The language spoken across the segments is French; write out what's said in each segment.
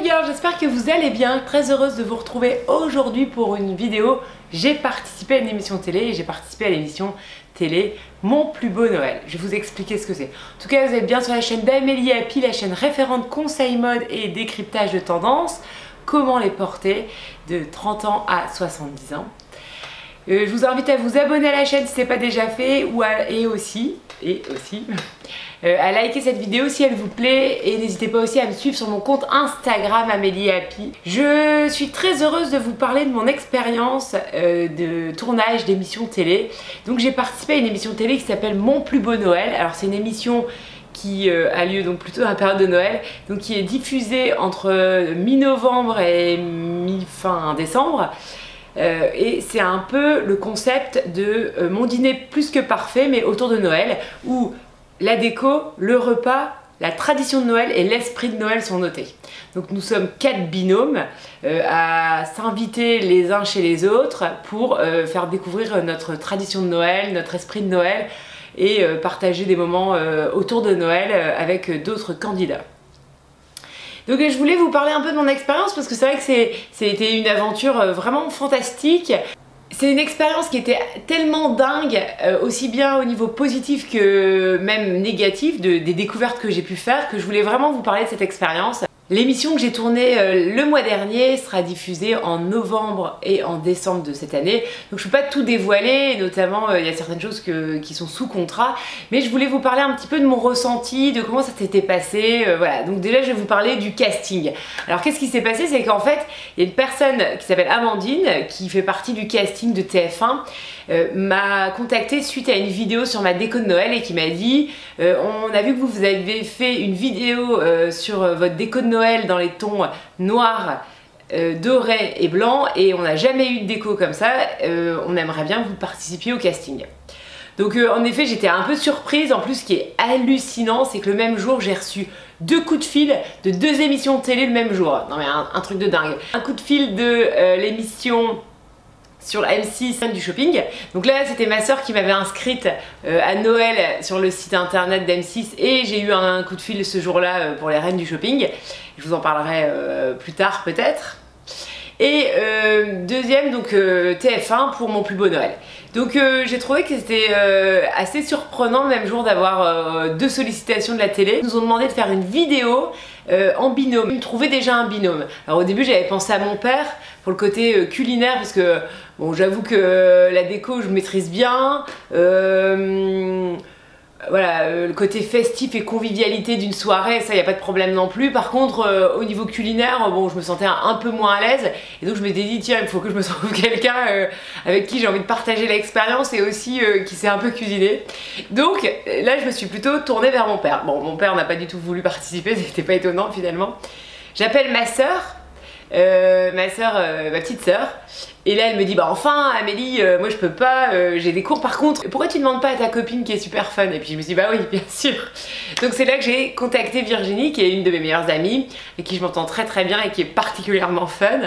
girls, j'espère que vous allez bien. Très heureuse de vous retrouver aujourd'hui pour une vidéo. J'ai participé à une émission télé et j'ai participé à l'émission télé Mon plus beau Noël. Je vais vous expliquer ce que c'est. En tout cas, vous êtes bien sur la chaîne d'Amélie Happy, la chaîne référente conseil mode et décryptage de tendances. Comment les porter de 30 ans à 70 ans. Je vous invite à vous abonner à la chaîne si ce n'est pas déjà fait et aussi à liker cette vidéo si elle vous plaît et n'hésitez pas aussi à me suivre sur mon compte Instagram Amélie Happy. Je suis très heureuse de vous parler de mon expérience de tournage d'émissions télé. Donc j'ai participé à une émission télé qui s'appelle Mon plus beau Noël. Alors c'est une émission qui a lieu donc plutôt à la période de Noël, donc qui est diffusée entre mi-novembre et mi-fin décembre. Et c'est un peu le concept de mon dîner plus que parfait mais autour de Noël où la déco, le repas, la tradition de Noël et l'esprit de Noël sont notés. Donc nous sommes 4 binômes à s'inviter les uns chez les autres pour faire découvrir notre tradition de Noël, notre esprit de Noël et partager des moments autour de Noël avec d'autres candidats. Donc je voulais vous parler un peu de mon expérience parce que c'est vrai que c'était une aventure vraiment fantastique. C'est une expérience qui était tellement dingue, aussi bien au niveau positif que même négatif, des découvertes que j'ai pu faire, que je voulais vraiment vous parler de cette expérience. L'émission que j'ai tournée le mois dernier sera diffusée en novembre et en décembre de cette année. Donc je ne peux pas tout dévoiler, notamment il y a certaines choses qui sont sous contrat. Mais je voulais vous parler un petit peu de mon ressenti, de comment ça s'était passé. Voilà, donc déjà je vais vous parler du casting. Alors qu'est-ce qui s'est passé? C'est qu'en fait, il y a une personne qui s'appelle Amandine, qui fait partie du casting de TF1, m'a contactée suite à une vidéo sur ma déco de Noël et qui m'a dit on a vu que vous avez fait une vidéo sur votre déco de Noël dans les tons noirs, dorés et blancs et on n'a jamais eu de déco comme ça, on aimerait bien que vous participiez au casting. Donc en effet j'étais un peu surprise. En plus ce qui est hallucinant c'est que le même jour j'ai reçu 2 coups de fil de 2 émissions de télé le même jour. Non mais un truc de dingue. Un coup de fil de l'émission sur la M6 du shopping. Donc là c'était ma soeur qui m'avait inscrite à Noël sur le site internet d'M6 et j'ai eu un coup de fil ce jour-là pour les reines du shopping. Je vous en parlerai plus tard peut-être. Et deuxième donc TF1 pour Mon plus beau Noël. Donc j'ai trouvé que c'était assez surprenant le même jour d'avoir 2 sollicitations de la télé. Ils nous ont demandé de faire une vidéo en binôme. Ils me trouvaient déjà un binôme. Alors au début j'avais pensé à mon père pour le côté culinaire parce que bon j'avoue que la déco je maîtrise bien. Voilà, le côté festif et convivialité d'une soirée, ça y a pas de problème non plus. Par contre, au niveau culinaire, bon, je me sentais un peu moins à l'aise. Et donc je m'étais dit, tiens, il faut que je me trouve quelqu'un avec qui j'ai envie de partager l'expérience et aussi qui sait un peu cuisiner. Donc là, je me suis plutôt tournée vers mon père. Bon, mon père n'a pas du tout voulu participer, c'était pas étonnant finalement. J'appelle ma soeur, ma petite sœur. Et là elle me dit bah enfin Amélie moi je peux pas, j'ai des cours par contre, pourquoi tu demandes pas à ta copine qui est super fun? Et puis je me suis dit bah oui bien sûr. Donc c'est là que j'ai contacté Virginie qui est une de mes meilleures amies avec qui je m'entends très très bien et qui est particulièrement fun.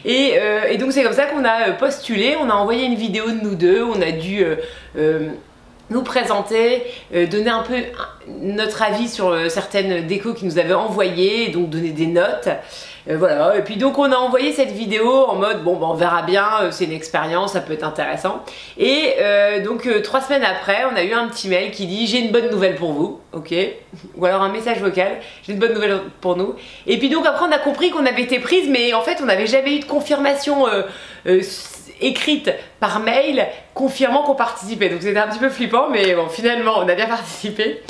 Et donc c'est comme ça qu'on a postulé, on a envoyé une vidéo de nous deux, on a dû nous présenter, donner un peu notre avis sur certaines décos qu'ils nous avaient envoyées, donc donner des notes. Voilà, et puis donc on a envoyé cette vidéo en mode bon bah, on verra bien, c'est une expérience, ça peut être intéressant. Et donc 3 semaines après on a eu un petit mail qui dit j'ai une bonne nouvelle pour vous, ok, ou alors un message vocal, j'ai une bonne nouvelle pour nous. Et puis donc après on a compris qu'on avait été prise mais en fait on n'avait jamais eu de confirmation écrite par mail confirmant qu'on participait, donc c'était un petit peu flippant mais bon finalement on a bien participé.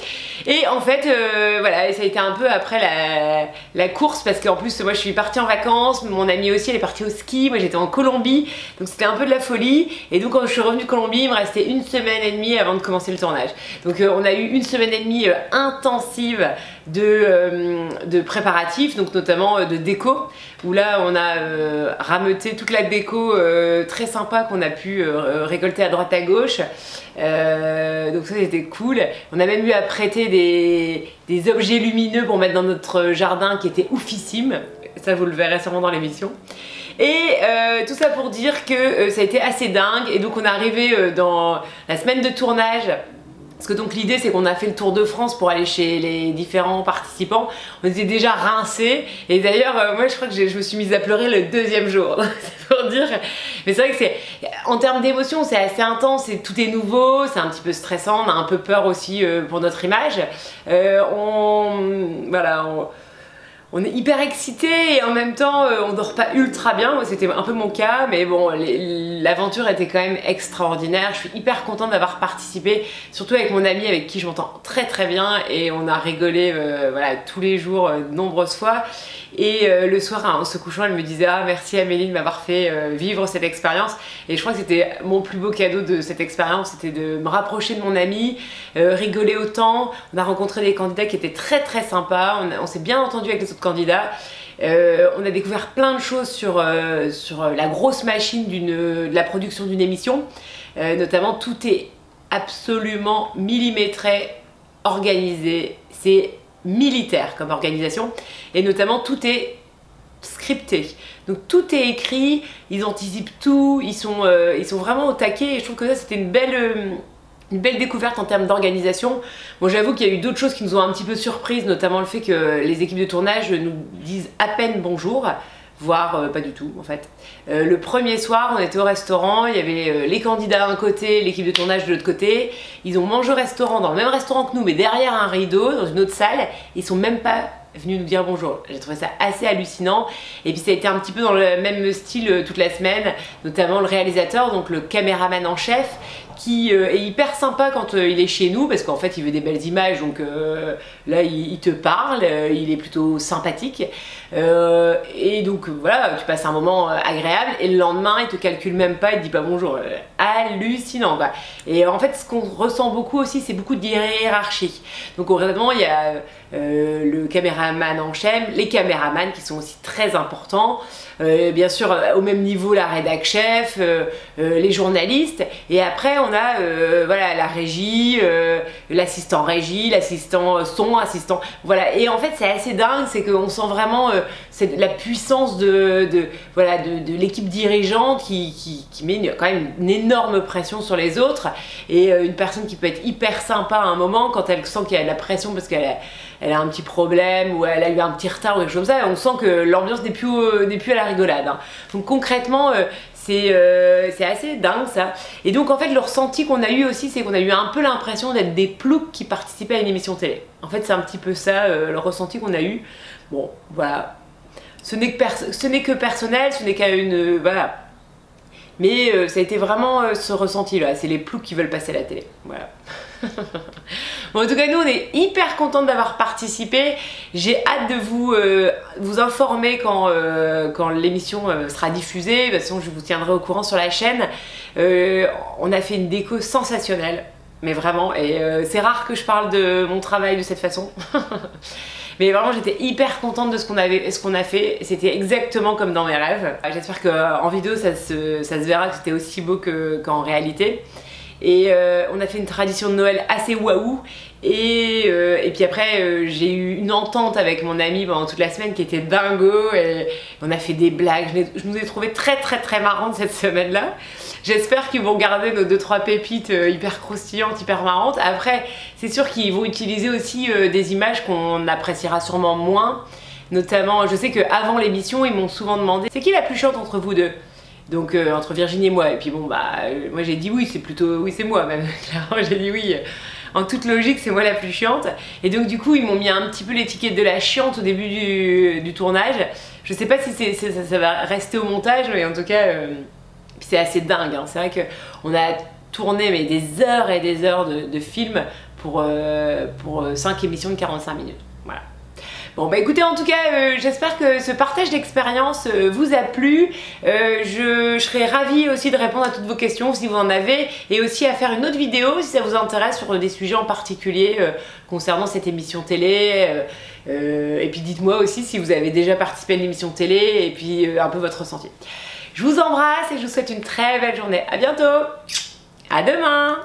Et en fait voilà, et ça a été un peu après la course parce qu'en plus moi je suis partie en vacances, mon amie aussi elle est partie au ski, moi j'étais en Colombie donc c'était un peu de la folie. Et donc quand je suis revenue de Colombie il me restait 1 semaine et demie avant de commencer le tournage. Donc on a eu 1 semaine et demie intensive de préparatifs, donc notamment de déco où là on a rameuté toute la déco très sympa qu'on a pu récolter à droite à gauche. Donc ça c'était cool. On a même eu à prêter des objets lumineux pour mettre dans notre jardin qui étaient oufissimes. Ça vous le verrez sûrement dans l'émission. Et tout ça pour dire que ça a été assez dingue. Et donc on est arrivé dans la semaine de tournage Parce que donc l'idée c'est qu'on a fait le tour de France pour aller chez les différents participants. On était déjà rincés. Et d'ailleurs, moi je crois que je me suis mise à pleurer le deuxième jour. C'est pour dire. Mais c'est vrai que c'est, en termes d'émotion, c'est assez intense. Tout est nouveau, c'est un petit peu stressant. On a un peu peur aussi pour notre image. On est hyper excité et en même temps on dort pas ultra bien, c'était un peu mon cas, mais bon, l'aventure était quand même extraordinaire. Je suis hyper contente d'avoir participé, surtout avec mon ami avec qui je m'entends très très bien et on a rigolé voilà, tous les jours, de nombreuses fois. Et le soir en se couchant, elle me disait ah merci Amélie de m'avoir fait vivre cette expérience. Et je crois que c'était mon plus beau cadeau de cette expérience, c'était de me rapprocher de mon ami, rigoler autant. On a rencontré des candidats qui étaient très très sympas, on s'est bien entendu avec les autres candidats. On a découvert plein de choses sur la grosse machine de la production d'une émission. Notamment tout est absolument millimétré, organisé, c'est militaire comme organisation et notamment tout est scripté, donc tout est écrit, ils anticipent tout, ils sont vraiment au taquet et je trouve que ça c'était une belle découverte en termes d'organisation. Bon, j'avoue qu'il y a eu d'autres choses qui nous ont un petit peu surprises, notamment le fait que les équipes de tournage nous disent à peine bonjour, voire pas du tout en fait. Le premier soir, on était au restaurant, il y avait les candidats d'un côté, l'équipe de tournage de l'autre côté. Ils ont mangé au restaurant, dans le même restaurant que nous, mais derrière un rideau, dans une autre salle. Ils sont même pas venus nous dire bonjour. J'ai trouvé ça assez hallucinant. Et puis ça a été un petit peu dans le même style toute la semaine, notamment le réalisateur, donc le caméraman en chef, qui est hyper sympa quand il est chez nous parce qu'en fait il veut des belles images, donc là il te parle, il est plutôt sympathique et donc voilà, tu passes un moment agréable et le lendemain il te calcule même pas, il te dit pas bonjour. Hallucinant quoi. Et en fait ce qu'on ressent beaucoup aussi, c'est beaucoup de hiérarchie. Donc vraiment il y a le caméraman en chef, les caméramans qui sont aussi très importants, bien sûr au même niveau la rédac chef, les journalistes, et après on a voilà, la régie, l'assistant régie, l'assistant son, assistant, voilà. Et en fait c'est assez dingue, c'est qu'on sent vraiment la puissance de l'équipe dirigeante qui met quand même une énorme pression sur les autres, et une personne qui peut être hyper sympa à un moment quand elle sent qu'il y a de la pression parce qu'elle a un petit problème ou elle a eu un petit retard ou quelque chose comme ça, on sent que l'ambiance n'est plus à la rigolade, hein. Donc concrètement c'est assez dingue ça. Et donc en fait le ressenti qu'on a eu aussi, c'est qu'on a eu un peu l'impression d'être des ploucs qui participaient à une émission télé. En fait c'est un petit peu ça le ressenti qu'on a eu. Bon voilà, ce n'est que personnel, ce n'est qu'à une... voilà. Mais ça a été vraiment ce ressenti là, c'est les ploucs qui veulent passer à la télé, voilà. Bon, en tout cas nous on est hyper contents d'avoir participé. J'ai hâte de vous informer quand l'émission sera diffusée. De toute façon je vous tiendrai au courant sur la chaîne. On a fait une déco sensationnelle, mais vraiment, et c'est rare que je parle de mon travail de cette façon. Mais vraiment j'étais hyper contente de ce qu'on a fait, c'était exactement comme dans mes rêves. J'espère qu'en vidéo ça se verra que c'était aussi beau qu'en réalité. Et on a fait une tradition de Noël assez waouh. Et puis après j'ai eu une entente avec mon ami pendant toute la semaine qui était dingo, et on a fait des blagues. Je nous ai trouvé très marrantes cette semaine là. J'espère qu'ils vont garder nos 2-3 pépites hyper croustillantes, hyper marrantes. Après c'est sûr qu'ils vont utiliser aussi des images qu'on appréciera sûrement moins. Notamment je sais qu'avant l'émission ils m'ont souvent demandé c'est qui la plus chiante entre vous deux. Donc entre Virginie et moi. Et puis bon bah moi j'ai dit oui, c'est moi même. Clairement j'ai dit oui. En toute logique, c'est moi la plus chiante. Et donc du coup, ils m'ont mis un petit peu l'étiquette de la chiante au début du tournage. Je sais pas si ça va rester au montage, mais en tout cas, c'est assez dingue, hein. C'est vrai qu'on a tourné mais des heures et des heures de films pour 5 émissions de 45 minutes. Voilà. Bon bah écoutez, en tout cas j'espère que ce partage d'expérience vous a plu. Je serai ravie aussi de répondre à toutes vos questions si vous en avez, et aussi à faire une autre vidéo si ça vous intéresse sur des sujets en particulier concernant cette émission télé. Et puis dites-moi aussi si vous avez déjà participé à une émission télé, et puis un peu votre ressenti. Je vous embrasse et je vous souhaite une très belle journée. À bientôt. À demain.